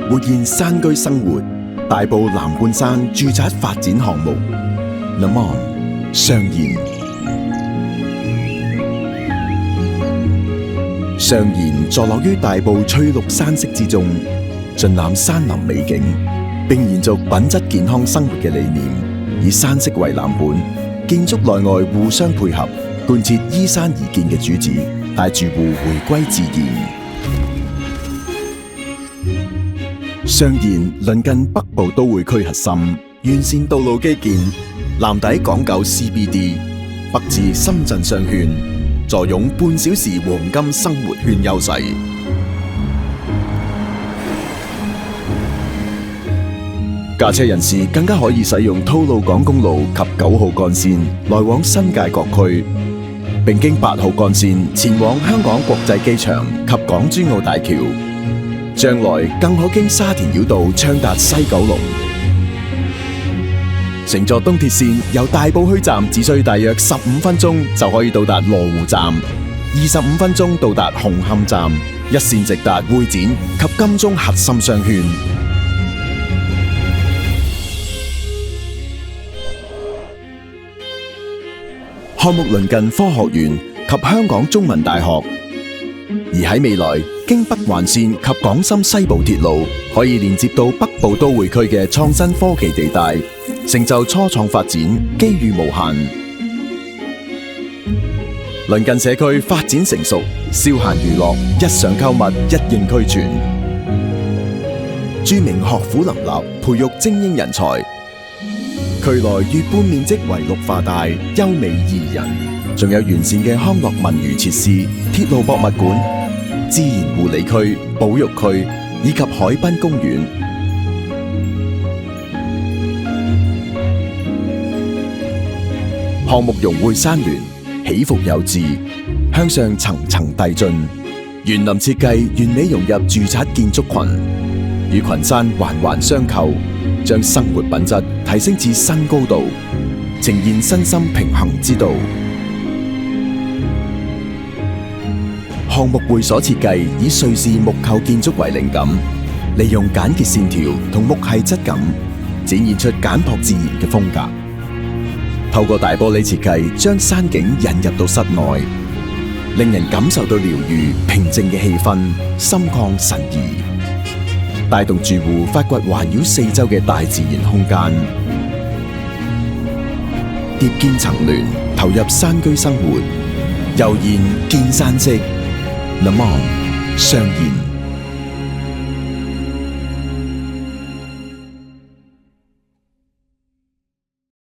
活現山居生活，大埔南半山住宅發展項目 Lemon 上賢。上賢坐落於大埔翠綠山色之中，盡覽山林美景，並延續品質健康生活嘅理念，以山色為藍本，建築內外互相配合，貫徹依山而建嘅主旨，帶住戶回歸自然。上賢鄰近北部都會區核心，完善道路基建，南抵港九 CBD， 北至深圳商圈，坐擁半小時黃金生活圈優勢。駕車人士更加可以使用吐露港公路及9號幹線來往新界各區，並經8號幹線前往香港國際機場及港珠澳大橋。將來更可經沙田繞道暢達西九龍。乘坐東鐵線由大埔墟站只需大約15分鐘就可以到達羅湖站，25分鐘到達紅磡站，一線直達會展及金鐘核心商圈。項目鄰近科學園及香港中文大學，而喺未來經北環線及港深西部鐵路，可以連接到北部都會區嘅創新科技地帶，成就初創發展，機遇無限。鄰近社區發展成熟，消閒娛樂、日常購物一應俱全。著名學府林立，培育精英人才。區內越半面積為綠化帶，優美宜人，仲有完善嘅康樂文娛設施、鐵路博物館、自然護理區、保育區以及海濱公園。項目融匯山巒，起伏有致，向上層層遞進，園林設計完美融入住宅建築群，與群山環環相扣，將生活品質提升至新高度，呈現身心平衡之道。項目會所設計以瑞士木構建築為靈感，利用簡潔線條同木系質感，展現出簡樸自然嘅風格。透過大玻璃設計，將山景引入到室內，令人感受到療愈平靜嘅氣氛，心曠神怡，帶動住戶發掘環繞四周嘅大自然空間，疊建層巒，投入山居生活，悠然見山色。Lemon 上賢。